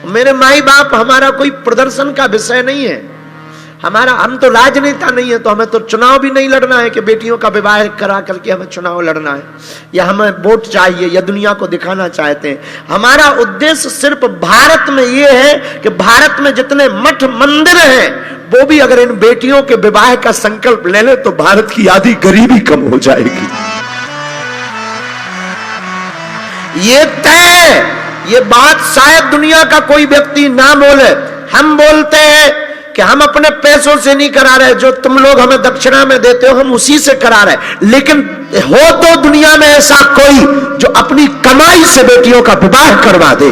मेरे माई बाप हमारा कोई प्रदर्शन का विषय नहीं है। हम तो राजनेता नहीं है, तो हमें तो चुनाव भी नहीं लड़ना है कि बेटियों का विवाह करा करके हमें चुनाव लड़ना है, या हमें वोट चाहिए, या दुनिया को दिखाना चाहते हैं। हमारा उद्देश्य सिर्फ भारत में यह है कि भारत में जितने मठ मंदिर हैं, वो भी अगर इन बेटियों के विवाह का संकल्प ले ले तो भारत की आधी गरीबी कम हो जाएगी। ये तय, ये बात शायद दुनिया का कोई व्यक्ति ना बोले। हम बोलते हैं कि हम अपने पैसों से नहीं करा रहे, जो तुम लोग हमें दक्षिणा में देते हो हम उसी से करा रहे। लेकिन हो तो दुनिया में ऐसा कोई जो अपनी कमाई से बेटियों का विवाह करवा दे,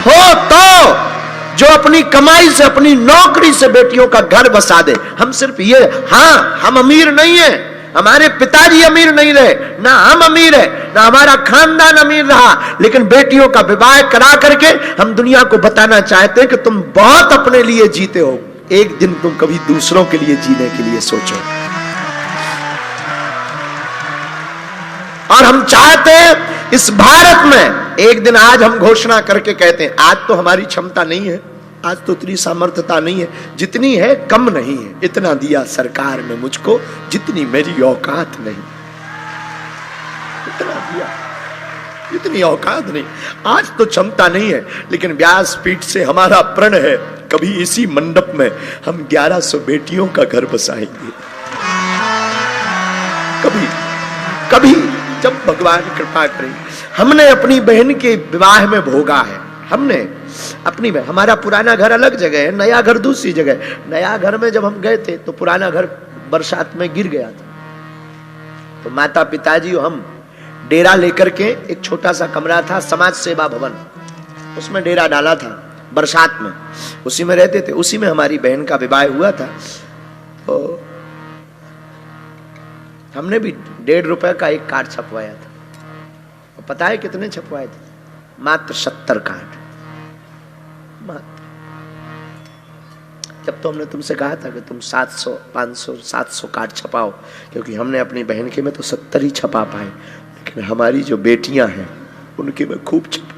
हो तो जो अपनी कमाई से, अपनी नौकरी से बेटियों का घर बसा दे। हम सिर्फ ये, हाँ हम अमीर नहीं है, हमारे पिताजी अमीर नहीं रहे, ना हम अमीर है, ना हमारा खानदान अमीर रहा, लेकिन बेटियों का विवाह करा करके हम दुनिया को बताना चाहते हैं कि तुम बहुत अपने लिए जीते हो, एक दिन तुम कभी दूसरों के लिए जीने के लिए सोचो। और हम चाहते हैं इस भारत में एक दिन, आज हम घोषणा करके कहते हैं, आज तो हमारी क्षमता नहीं है, आज तो इतनी सामर्थ्यता नहीं है, जितनी है कम नहीं है, इतना दिया सरकार ने मुझको जितनी मेरी औकात नहीं, इतना दिया, इतनी औकात नहीं। आज तो क्षमता नहीं है, लेकिन व्यासपीठ से हमारा प्रण है, कभी इसी मंडप में हम 1100 बेटियों का घर बसाएंगे। कभी कभी जब भगवान कृपा करें। हमने अपनी बहन के विवाह में भोगा है, हमने अपनी में, हमारा पुराना घर अलग जगह है, नया घर दूसरी जगह। नया घर में जब हम गए थे तो पुराना घर बरसात में गिर गया था, तो माता पिताजी और हम डेरा लेकर के, एक छोटा सा कमरा था समाज सेवा भवन, उसमें डेरा डाला था बरसात में, उसी में रहते थे। उसी में हमारी बहन का विवाह हुआ था। तो हमने भी 1.5 रुपए का एक कार्ड छपवाया था। और पता है कितने छपवाए थे? मात्र 70 कार्ड। जब तो हमने तुमसे कहा था कि तुम 700, 500, 700 कार्ड छपाओ, क्योंकि हमने अपनी बहन के में तो 70 ही छपा पाए, लेकिन हमारी जो बेटियां हैं उनके में खूब छपे,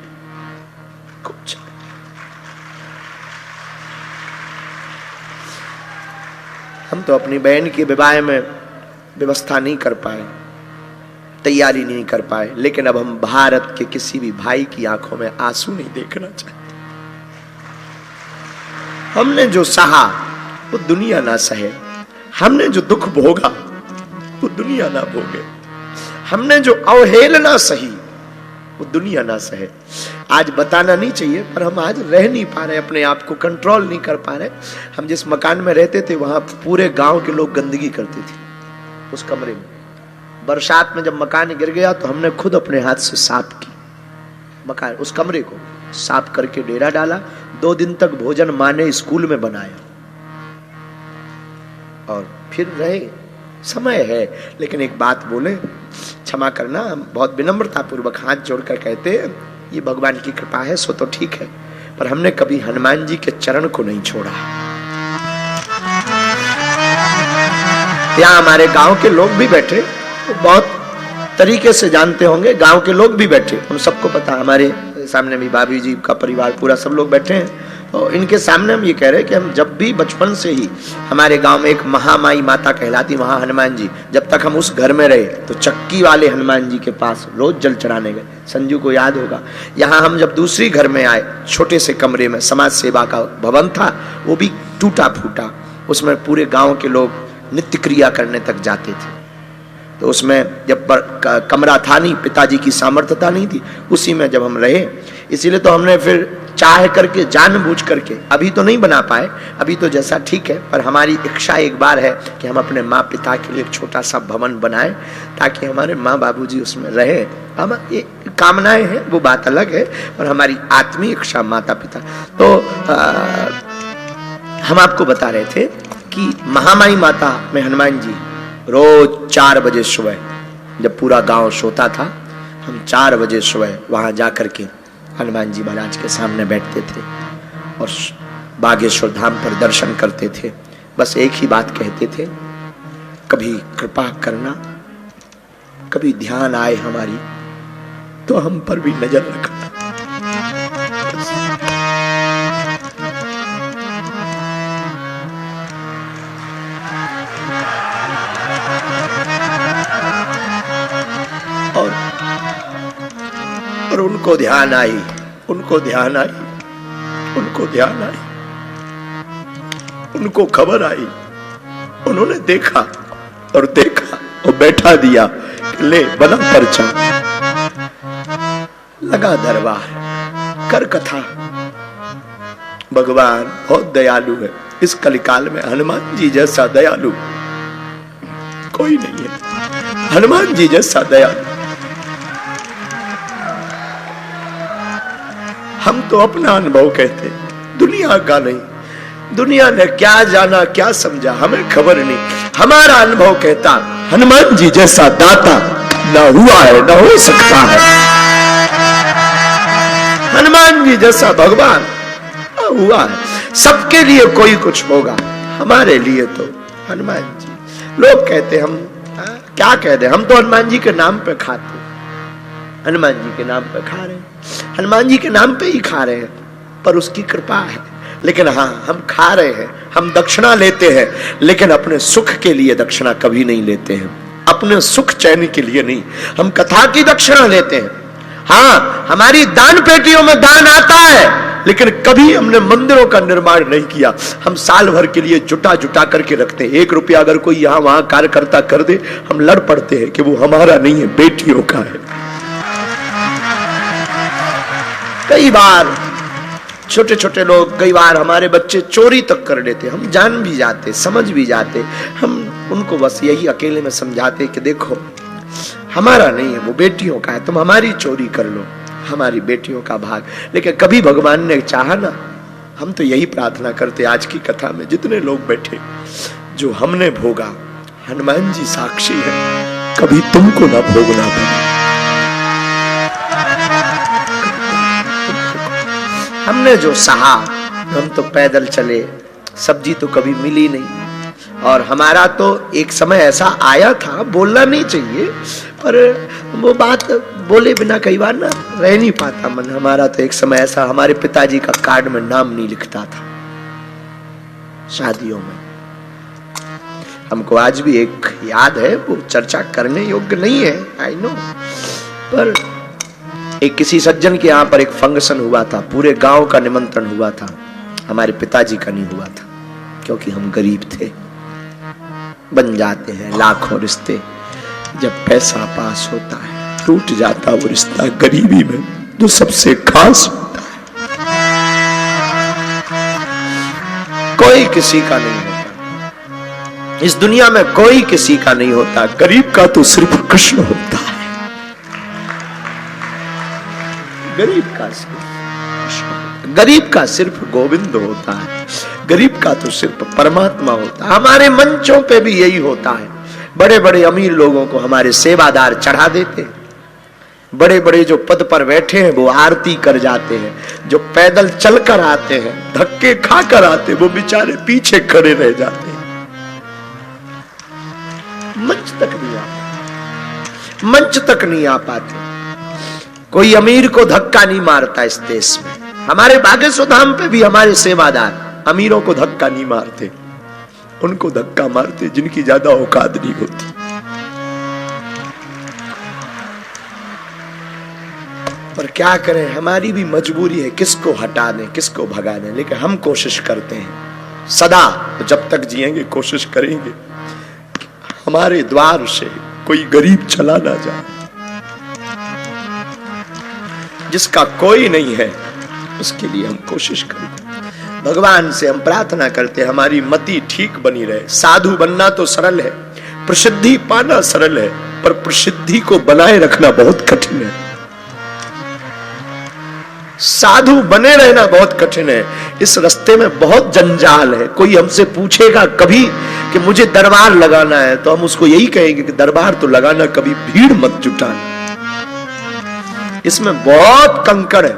खूब छपे। हम तो अपनी बहन के विवाह में व्यवस्था नहीं कर पाए, तैयारी नहीं कर पाए, लेकिन अब हम भारत के किसी भी भाई की आंखों में आंसू नहीं देखना चाहते। हमने जो सहा वो दुनिया ना सहे, हमने जो दुख भोगा वो दुनिया ना भोगे, हमने जो अवहेलना सही वो दुनिया ना सहे। आज बताना नहीं चाहिए, पर हम आज रह नहीं पा रहे, अपने आप को कंट्रोल नहीं कर पा रहे। हम जिस मकान में रहते थे वहां पूरे गांव के लोग गंदगी करते थे उस कमरे में। बरसात में जब मकान गिर गया तो हमने खुद अपने हाथ से साफ की मकान, उस कमरे को साफ करके डेरा डाला। 2 दिन तक भोजन माँ ने स्कूल में बनाया और फिर रहे। समय है, लेकिन एक बात बोले, क्षमा करना, हम बहुत विनम्रता पूर्वक हाथ जोड़कर कहते हैं, ये भगवान की कृपा है सो तो ठीक है, पर हमने कभी हनुमान जी के चरण को नहीं छोड़ा। यहाँ हमारे गांव के लोग भी बैठे, तो बहुत तरीके से जानते होंगे, गांव के लोग भी बैठे, उन सबको पता, हमारे सामने भी भाभी जी का परिवार पूरा सब लोग बैठे हैं। तो इनके सामने हम ये कह रहे हैं कि हम जब भी बचपन से ही, हमारे गांव में एक महामाई माता कहलाती वहां हनुमान जी, जब तक हम उस घर में रहे तो चक्की वाले हनुमान जी के पास रोज जल चढ़ाने गए। संजू को याद होगा। यहाँ हम जब दूसरी घर में आए, छोटे से कमरे में समाज सेवा का भवन था, वो भी टूटा फूटा, उसमें पूरे गाँव के लोग नित्य क्रिया करने तक जाते थे। तो उसमें जब कमरा था नहीं, पिताजी की सामर्थ्यता नहीं थी, उसी में जब हम रहे, इसीलिए तो हमने फिर चाह करके, जानबूझ करके, अभी तो नहीं बना पाए, अभी तो जैसा ठीक है, पर हमारी इच्छा एक बार है कि हम अपने माँ पिता के लिए एक छोटा सा भवन बनाएं, ताकि हमारे माँ बाबूजी उसमें रहे। हम ये कामनाएं हैं, वो बात अलग है, पर हमारी आत्मीय इच्छा माता पिता। तो हम आपको बता रहे थे कि महामाई माता में हनुमान जी रोज 4 बजे सुबह, जब पूरा गांव सोता था, हम 4 बजे सुबह वहां जाकर के हनुमान जी महाराज के सामने बैठते थे और बागेश्वर धाम पर दर्शन करते थे। बस एक ही बात कहते थे, कभी कृपा करना, कभी ध्यान आए हमारी तो हम पर भी नजर रखना। और उनको ध्यान आई, उनको ध्यान आई, उनको ध्यान आई, उनको खबर आई, उन्होंने देखा और देखा और बैठा दिया, ले बना पर्चा, लगा दरबार, कर कथा। भगवान बहुत दयालु है। इस कलिकाल में हनुमान जी जैसा दयालु कोई नहीं है। हनुमान जी जैसा दयालु। हम तो अपना अनुभव कहते, दुनिया का नहीं। दुनिया ने क्या जाना क्या समझा हमें खबर नहीं। हमारा अनुभव कहता हनुमान जी जैसा दाता न हुआ है न हो सकता है। हनुमान जी जैसा भगवान हुआ है। सबके लिए कोई कुछ होगा, हमारे लिए तो हनुमान जी। लोग कहते हम क्या कहते, हम तो हनुमान जी के नाम पे खाते, हनुमान जी के नाम पे खा रहे हैं, हनुमान जी के नाम पे ही खा रहे हैं, पर उसकी कृपा है। लेकिन हाँ, हम खा रहे हैं, हम दक्षिणा लेते हैं, लेकिन अपने सुख के लिए दक्षिणा कभी नहीं लेते हैं, अपने सुख चैन के लिए नहीं। हम कथा की दक्षिणा लेते हैं। हाँ, हमारी दान पेटियों में दान आता है, लेकिन कभी हमने मंदिरों का निर्माण नहीं किया। हम साल भर के लिए जुटा जुटा करके रखते हैं। 1 रुपया अगर कोई यहां वहां कार्यकर्ता कर दे, हम लड़ पड़ते हैं कि वो हमारा नहीं है, बेटियों का है। कई बार छोटे छोटे लोग, कई बार हमारे बच्चे चोरी तक कर लेते, हम जान भी जाते, समझ भी जाते। हम उनको बस यही अकेले में समझाते कि देखो हमारा नहीं है, वो बेटियों का है, तुम हमारी चोरी कर लो, हमारी बेटियों का भाग। लेकिन कभी भगवान ने चाहा ना, हम तो यही प्रार्थना करते आज की कथा में जितने लोग बैठे, जो हमने भोगा, हनुमान जी साक्षी है, कभी तुमको ना भोगना पड़े। हमने जो सहा, हम तो पैदल चले, सब्जी तो कभी मिली नहीं। और हमारा तो एक समय ऐसा आया था, बोलना नहीं चाहिए, पर वो बात बोले बिना कई बार ना रह नहीं पाता मन। हमारा तो एक समय ऐसा, हमारे पिताजी का कार्ड में नाम नहीं लिखता था शादियों में। हमको आज भी एक याद है, वो चर्चा करने योग्य नहीं है, आई नो, पर एक किसी सज्जन के यहाँ पर एक फंक्शन हुआ था, पूरे गांव का निमंत्रण हुआ था, हमारे पिताजी का नहीं हुआ था, क्योंकि हम गरीब थे। बन जाते हैं लाखों रिश्ते, जब पैसा पास होता है टूट जाता वो रिश्ता गरीबी में जो सबसे खास होता है। कोई किसी का नहीं होता इस दुनिया में, कोई किसी का नहीं होता। गरीब का तो सिर्फ कृष्ण होता है, गरीब का सिर्फ, गरीब का सिर्फ गोविंद होता है, गरीब का तो सिर्फ परमात्मा होता है। हमारे मंचों पे भी यही होता है। बड़े बड़े अमीर लोगों को हमारे सेवादार चढ़ा देते हैं, बड़े बड़े जो पद पर बैठे हैं वो आरती कर जाते हैं, जो पैदल चलकर आते हैं, धक्के खाकर आते हैं, वो बेचारे पीछे खड़े रह जाते हैं, मंच तक नहीं आते, मंच तक नहीं आ पाते। कोई अमीर को धक्का नहीं मारता इस देश में। हमारे बागेश्वर धाम पे भी हमारे सेवादार अमीरों को धक्का नहीं मारते, उनको धक्का मारते जिनकी ज्यादा औकात नहीं होती। पर क्या करें, हमारी भी मजबूरी है, किसको हटा दें, किसको भगा दें। लेकिन हम कोशिश करते हैं सदा, तो जब तक जिएंगे कोशिश करेंगे हमारे द्वार से कोई गरीब चला ना जाए। जिसका कोई नहीं है उसके लिए हम कोशिश करें। भगवान से हम प्रार्थना करते हैं हमारी मति ठीक बनी रहे। साधु बनना तो सरल है, प्रसिद्धि पाना सरल है, पर प्रसिद्धि को बनाए रखना बहुत कठिन है। साधु बने रहना बहुत कठिन है। इस रास्ते में बहुत जंजाल है। कोई हमसे पूछेगा कभी कि मुझे दरबार लगाना है, तो हम उसको यही कहेंगे कि दरबार तो लगाना, कभी भीड़ मत जुटाना। इसमें बहुत कंकड़ है,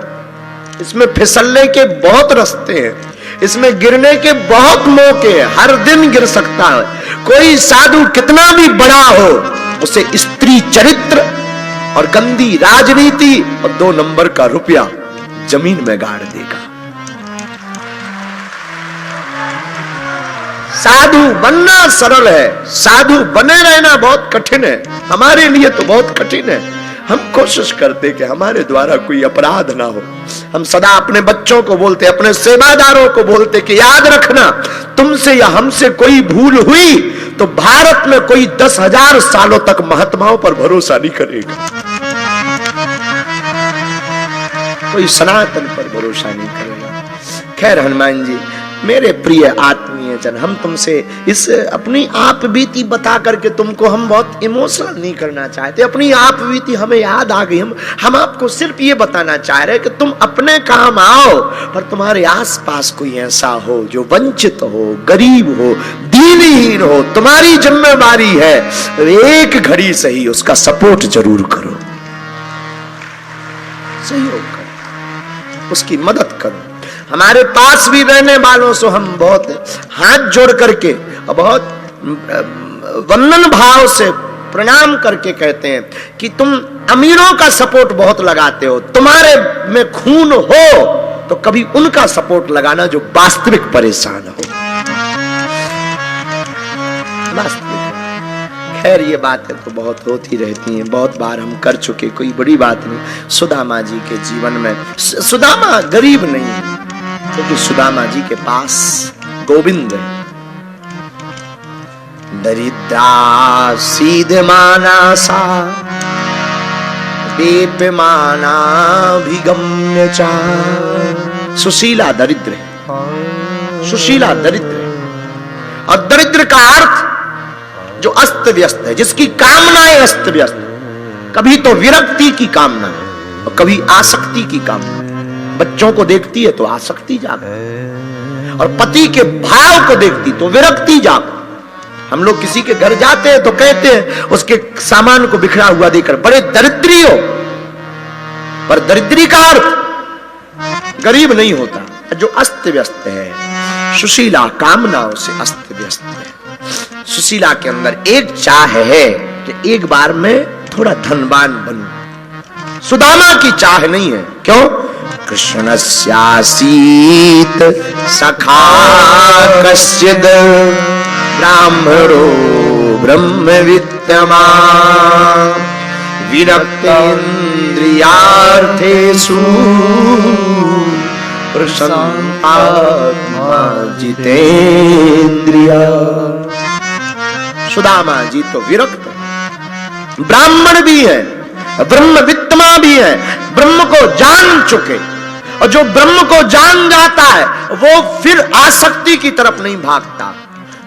इसमें फिसलने के बहुत रास्ते हैं, इसमें गिरने के बहुत मौके हैं, हर दिन गिर सकता है। कोई साधु कितना भी बड़ा हो, उसे स्त्री चरित्र और गंदी राजनीति और 2 नंबर का रुपया जमीन में गाड़ देगा। साधु बनना सरल है, साधु बने रहना बहुत कठिन है। हमारे लिए तो बहुत कठिन है। हम कोशिश करते कि हमारे द्वारा कोई अपराध ना हो। हम सदा अपने बच्चों को बोलते, अपने सेवादारों को बोलते कि याद रखना, तुमसे या हमसे कोई भूल हुई तो भारत में कोई 10,000 सालों तक महात्माओं पर भरोसा नहीं करेगा, कोई सनातन पर भरोसा नहीं करेगा। खैर हनुमान जी, मेरे प्रिय आत्मीय जन, हम तुमसे इस अपनी आप बीती बता करके तुमको हम बहुत इमोशनल नहीं करना चाहते। अपनी आप बीती हमें याद आ गई। हम आपको सिर्फ ये बताना चाह रहे कि तुम अपने काम आओ, पर तुम्हारे आसपास कोई ऐसा हो जो वंचित हो, गरीब हो, दीनहीन हो, तुम्हारी जिम्मेदारी है एक घड़ी सही उसका सपोर्ट जरूर करो, सहयोग करो, उसकी मदद करो। हमारे पास भी रहने वालों से हम बहुत हाथ जोड़ करके और बहुत वंदन भाव से प्रणाम करके कहते हैं कि तुम अमीरों का सपोर्ट बहुत लगाते हो, तुम्हारे में खून हो तो कभी उनका सपोर्ट लगाना जो वास्तविक परेशान हो। वास्तविक। खैर ये बातें तो बहुत होती रहती हैं, बहुत बार हम कर चुके, कोई बड़ी बात नहीं। सुदामा जी के जीवन में, सुदामा गरीब नहीं है क्योंकि सुदामा जी के पास गोविंद है। दरिद्रा सीधे मानसा दीप्यमानाभिगम्य चा। सुशीला दरिद्र है, सुशीला दरिद्र है। और दरिद्र का अर्थ जो अस्त व्यस्त है, जिसकी कामनाएं अस्त व्यस्त, कभी तो विरक्ति की कामना है और कभी आसक्ति की कामना। बच्चों को देखती है तो आसक्ति जाग, और पति के भाव को देखती तो विरक्ति जाग। हम लोग किसी के घर जाते हैं तो कहते हैं उसके सामान को बिखरा हुआ देखकर बड़े दरिद्री हो, पर दरिद्री का अर्थ गरीब नहीं होता, जो अस्त व्यस्त है। सुशीला कामनाओं से अस्त व्यस्त है। सुशीला के अंदर एक चाह है कि एक बार में थोड़ा धनवान बनूं। सुदामा की चाह नहीं है। क्यों? कृष्णस्यासीत सखा कश्चिद ब्राह्मणो ब्रह्मवित्तमा विरक्तेन्द्रियार्थेषु प्रसन्नात्मा जितेन्द्रिया। सुदामा जी तो विरक्त, ब्राह्मण भी है, ब्रह्मवित्तमा भी है, ब्रह्म को जान चुके। और जो ब्रह्म को जान जाता है वो फिर आसक्ति की तरफ नहीं भागता।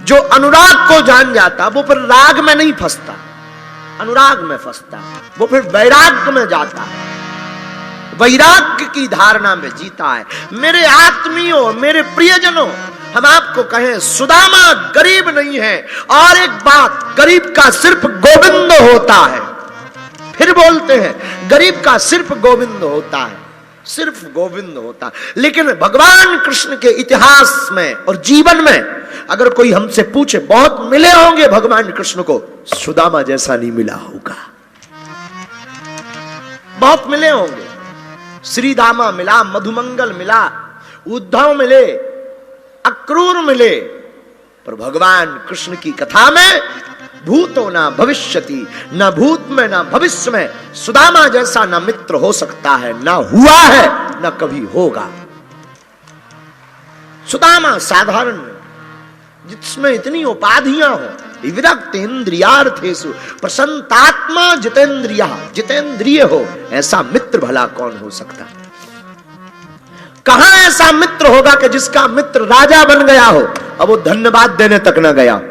जो अनुराग को जान जाता वो फिर राग में नहीं फंसता, अनुराग में फंसता, वो फिर वैराग्य में जाता है, वैराग्य की धारणा में जीता है। मेरे आत्मीयों, मेरे प्रियजनों, हम आपको कहें सुदामा गरीब नहीं है। और एक बात, गरीब का सिर्फ गोविंद होता है। फिर बोलते हैं गरीब का सिर्फ गोविंद होता है, सिर्फ गोविंद होता है। लेकिन भगवान कृष्ण के इतिहास में और जीवन में अगर कोई हमसे पूछे, बहुत मिले होंगे भगवान कृष्ण को, सुदामा जैसा नहीं मिला होगा। बहुत मिले होंगे, श्रीदामा मिला, मधुमंगल मिला, उद्धव मिले, अक्रूर मिले, पर भगवान कृष्ण की कथा में भूतो ना भविष्यति, न भूत में न भविष्य में सुदामा जैसा न मित्र हो सकता है, न हुआ है, न कभी होगा। सुदामा साधारण जिसमें इतनी उपाधियां हो, विरक्त इंद्रियार्थेषु प्रसन्नात्मा जितेंद्रिया, जितेंद्रिय हो, ऐसा मित्र भला कौन हो सकता? कहां ऐसा मित्र होगा कि जिसका मित्र राजा बन गया हो अब वो धन्यवाद देने तक न गया?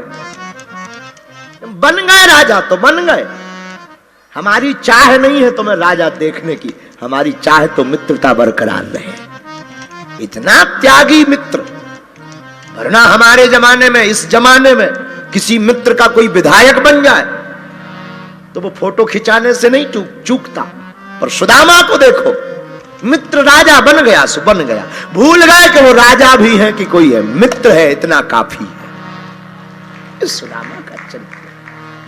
बन गए राजा तो बन गए। हमारी चाह नहीं है तुम्हें राजा देखने की, हमारी चाह तो मित्रता बरकरार रहे। इतना त्यागी मित्र, वरना हमारे जमाने में, इस जमाने में किसी मित्र का कोई विधायक बन जाए तो वो फोटो खिंचाने से नहीं चूकता। पर सुदामा को देखो, मित्र राजा बन गया सो बन गया, भूल गए कि वो राजा भी है कि कोई है, मित्र है, इतना काफी है। इस सुदामा का चरित्र,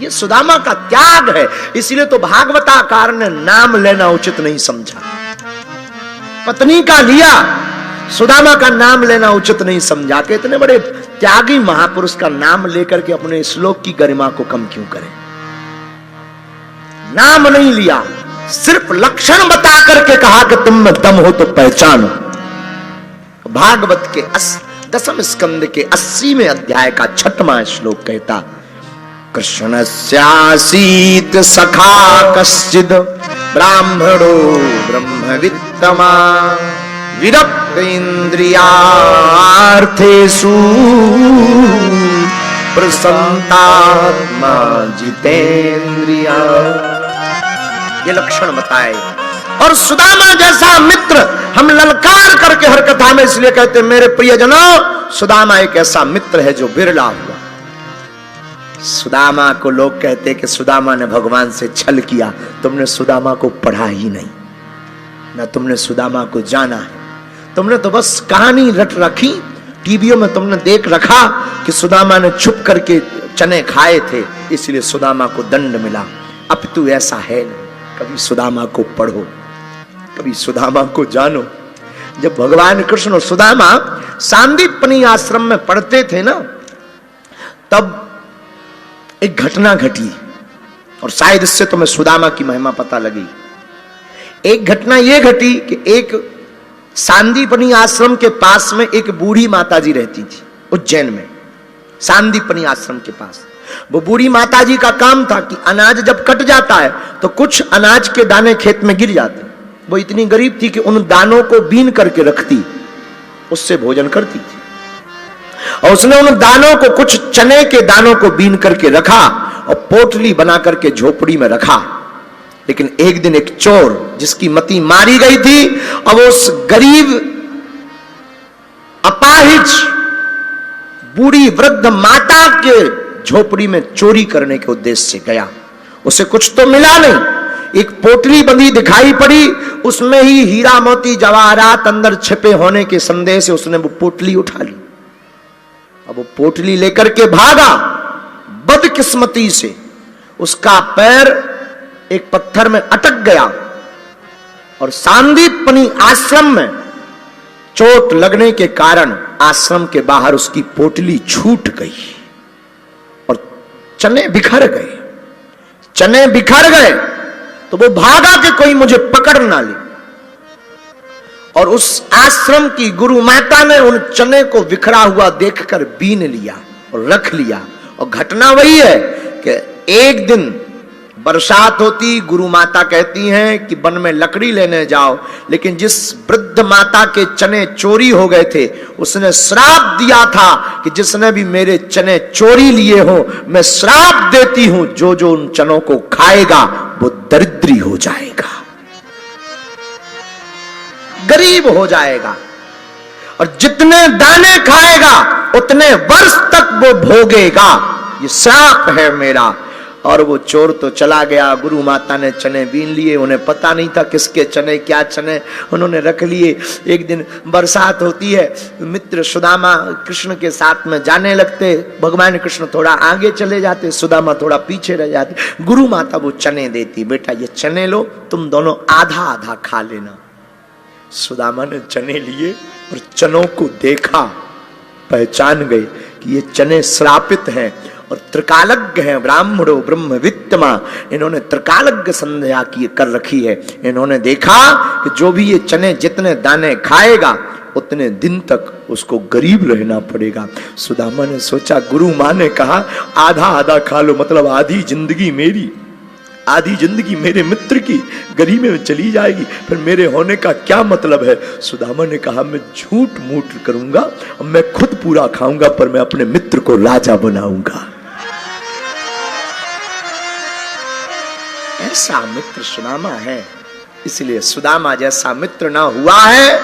ये सुदामा का त्याग है। इसलिए तो भागवताकार ने नाम लेना उचित नहीं समझा। पत्नी का लिया, सुदामा का नाम लेना उचित नहीं समझा कि इतने बड़े त्यागी महापुरुष का नाम लेकर के अपने श्लोक की गरिमा को कम क्यों करें। नाम नहीं लिया, सिर्फ लक्षण बता करके कहा कि तुम में दम हो तो पहचानो। भागवत के 10वें स्कंद के 80वें अध्याय का 6वां श्लोक कहता, कृष्णस्यासीत सखा कश्चिद ब्राह्मणो ब्रह्मवित्तमा विरक्त इंद्रियार्थेषु प्रसन्नात्मा जितेंद्रिया। ये लक्षण बताए। और सुदामा जैसा मित्र हम ललकार करके हर कथा में इसलिए कहते मेरे प्रियजनों, सुदामा एक ऐसा मित्र है जो बिरला हुआ। सुदामा को लोग कहते कि सुदामा ने भगवान से छल किया। तुमने सुदामा को पढ़ा ही नहीं, ना तुमने सुदामा को जाना है। तुमने तो बस कहानी रट रखी, टीवियों में तुमने देख रखा कि सुदामा ने छुप करके चने खाए थे, इसलिए सुदामा को दंड मिला। अब तू ऐसा है नहीं। कभी सुदामा को पढ़ो, कभी सुदामा को जानो। जब भगवान कृष्ण और सुदामा सांदीपनी आश्रम में पढ़ते थे ना, तब एक घटना घटी और शायद इससे तुम्हें सुदामा की महिमा पता लगी। एक घटना यह घटी कि एक सांदीपनी आश्रम के पास में एक बूढ़ी माताजी रहती थी, उज्जैन में सांदीपनी आश्रम के पास। वो बूढ़ी माताजी का काम था कि अनाज जब कट जाता है तो कुछ अनाज के दाने खेत में गिर जाते। वो इतनी गरीब थी कि उन दानों को बीन करके रखती, उससे भोजन करती थी। और उसने उन दानों को, कुछ चने के दानों को बीन करके रखा और पोटली बना करके झोपड़ी में रखा। लेकिन एक दिन एक चोर, जिसकी मति मारी गई थी, अब उस गरीब अपाहिज बूढ़ी वृद्ध माता के झोपड़ी में चोरी करने के उद्देश्य से गया। उसे कुछ तो मिला नहीं, एक पोटली बंधी दिखाई पड़ी, उसमें ही हीरा मोती जवाहरात अंदर छिपे होने के संदेह से उसने वो पोटली उठा ली। अब वो पोटली लेकर के भागा। बदकिस्मती से उसका पैर एक पत्थर में अटक गया और सांदीपनी आश्रम में चोट लगने के कारण आश्रम के बाहर उसकी पोटली छूट गई और चने बिखर गए। चने बिखर गए तो वो भागा कि कोई मुझे पकड़ ना ले। और उस आश्रम की गुरु माता ने उन चने को बिखरा हुआ देखकर बीन लिया और रख लिया। और घटना वही है कि एक दिन बरसात होती, गुरु माता कहती हैं कि वन में लकड़ी लेने जाओ, लेकिन जिस वृद्ध माता के चने चोरी हो गए थे उसने श्राप दिया था कि जिसने भी मेरे चने चोरी लिए हो, मैं श्राप देती हूं, जो जो उन चनों को खाएगा वो दरिद्री हो जाएगा, गरीब हो जाएगा, और जितने दाने खाएगा उतने वर्ष तक वो भोगेगा। ये श्राप है मेरा। और वो चोर तो चला गया। गुरु माता ने चने बीन लिए, उन्हें पता नहीं था किसके चने, क्या चने, उन्होंने रख लिए। एक दिन बरसात होती है, मित्र सुदामा कृष्ण के साथ में जाने लगते। भगवान कृष्ण थोड़ा आगे चले जाते, सुदामा थोड़ा पीछे रह जाते। गुरु माता वो चने देती, बेटा ये चने लो, तुम दोनों आधा आधा खा लेना। सुदामा ने चने लिए और चनों को देखा, पहचान गए कि ये चने श्रापित हैं और त्रिकालज्ञ हैं, ब्राह्मणो ब्रह्मवित्तमा। इन्होंने त्रिकालज्ञ संध्या की कर रखी है। इन्होंने देखा कि जो भी ये चने जितने दाने खाएगा उतने दिन तक उसको गरीब रहना पड़ेगा। सुदामा ने सोचा, गुरु माँ ने कहा आधा आधा खा लो, मतलब आधी जिंदगी मेरी, आधी जिंदगी मेरे मित्र की गरीबी में चली जाएगी, फिर मेरे होने का क्या मतलब है। सुदामा ने कहा मैं झूठ मूठ करूंगा, मैं खुद पूरा खाऊंगा, पर मैं अपने मित्र को राजा बनाऊंगा। ऐसा मित्र सुदामा है, इसलिए सुदामा जैसा मित्र ना हुआ है,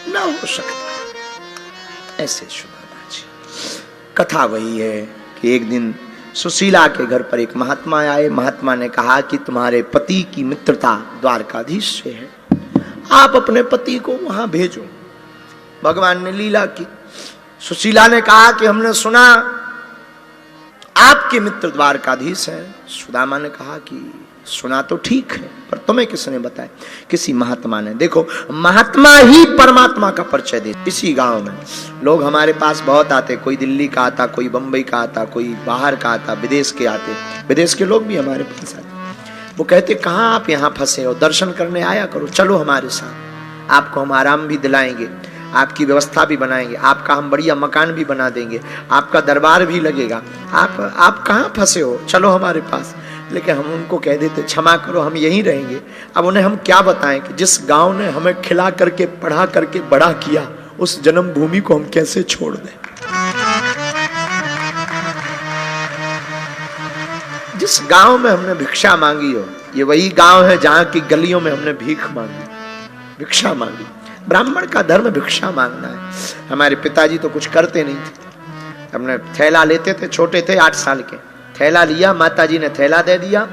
ना हो सकता। ऐसे सुदामा जी। कथा वही है कि एक दिन सुशीला के घर पर एक महात्मा आए। महात्मा ने कहा कि तुम्हारे पति की मित्रता द्वारकाधीश से है, आप अपने पति को वहां भेजो। भगवान ने लीला की। सुशीला ने कहा कि हमने सुना आपके मित्र द्वारकाधीश हैं। सुदामा ने कहा कि सुना तो ठीक है, पर तुम्हें किसने बताया? किसी महात्मा ने। देखो, महात्मा ही परमात्मा का परिचय दे। इसी गांव में लोग हमारे पास बहुत आते, कोई दिल्ली का आता, कोई बंबई का आता, कोई बाहर का आता, विदेश के आते, विदेश के लोग भी हमारे पास आते। वो कहते कहाँ आप यहाँ फंसे हो, दर्शन करने आया करो, चलो हमारे साथ, आपको हम आराम भी दिलाएंगे, आपकी व्यवस्था भी बनाएंगे, आपका हम बढ़िया मकान भी बना देंगे, आपका दरबार भी लगेगा, आप कहाँ फंसे हो, चलो हमारे पास। लेकिन हम उनको कह देते क्षमा करो, हम यहीं रहेंगे। अब उन्हें हम क्या बताएं कि जिस गांव ने हमें खिला करके पढ़ा करके बड़ा किया, उस जन्मभूमि को हम कैसे छोड़ दें। जिस गांव में हमने भिक्षा मांगी हो, ये वही गांव है जहां की गलियों में हमने भीख मांगी, भिक्षा मांगी। ब्राह्मण का धर्म भिक्षा मांगना है। हमारे पिताजी तो कुछ करते नहीं थे, हमने थैला लेते थे, छोटे थे 8 साल के, थैला लिया, माताजी ने थैला दे दिया,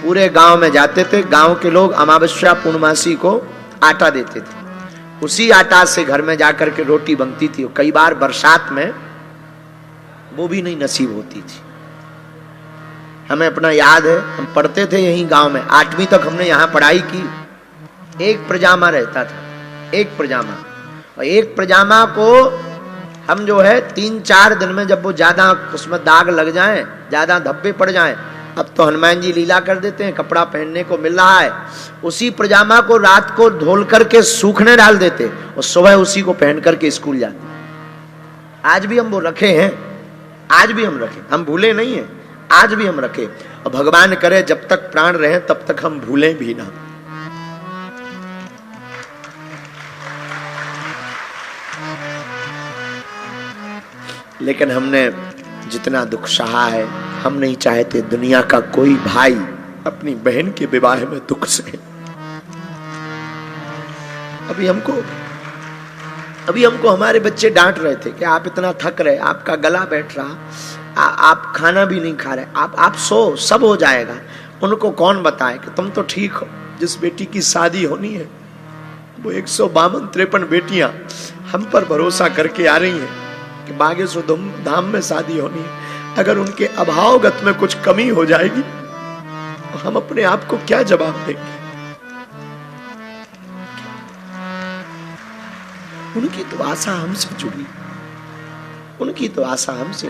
पूरे गांव में जाते थे, गांव के लोग अमावस्या पूर्णमासी को आटा देते थे, उसी आटा से घर में जाकर के रोटी बनती थी। कई बार बरसात में वो भी नहीं नसीब होती थी। हमें अपना याद है, हम पढ़ते थे यहीं गांव में, 8वीं तक हमने यहाँ पढ़ाई की। एक प्रजामा रहता था, एक प्रजामा, और एक प्रजामा को हम जो है 3-4 दिन में, जब वो ज्यादा उसमें दाग लग जाएं, ज्यादा धब्बे पड़ जाएं, अब तो हनुमान जी लीला कर देते हैं, कपड़ा पहनने को मिल रहा है, उसी प्रजामा को रात को धोल करके सूखने डाल देते और सुबह उसी को पहन करके स्कूल जाते। आज भी हम वो रखे हैं, आज भी हम रखे, हम भूले नहीं है, आज भी हम रखे। और भगवान करे जब तक प्राण रहे तब तक हम भूलें भी ना। लेकिन हमने जितना दुख सहा है, हम नहीं चाहते दुनिया का कोई भाई अपनी बहन के विवाह में दुख सहे। अभी हमको हमारे बच्चे डांट रहे थे कि आप इतना थक रहे, आपका गला बैठ रहा, आप खाना भी नहीं खा रहे, आप सो, सब हो जाएगा। उनको कौन बताए कि तुम तो ठीक हो। जिस बेटी की शादी होनी है, वो 152-53 बेटियां हम पर भरोसा करके आ रही हैं कि बागेश्वर धाम में शादी होनी है। अगर उनके अभावगत में कुछ कमी हो जाएगी तो हम अपने आप को क्या जवाब देंगे। उनकी तो आशा हमसे जुड़ी, उनकी तो आशा हमसे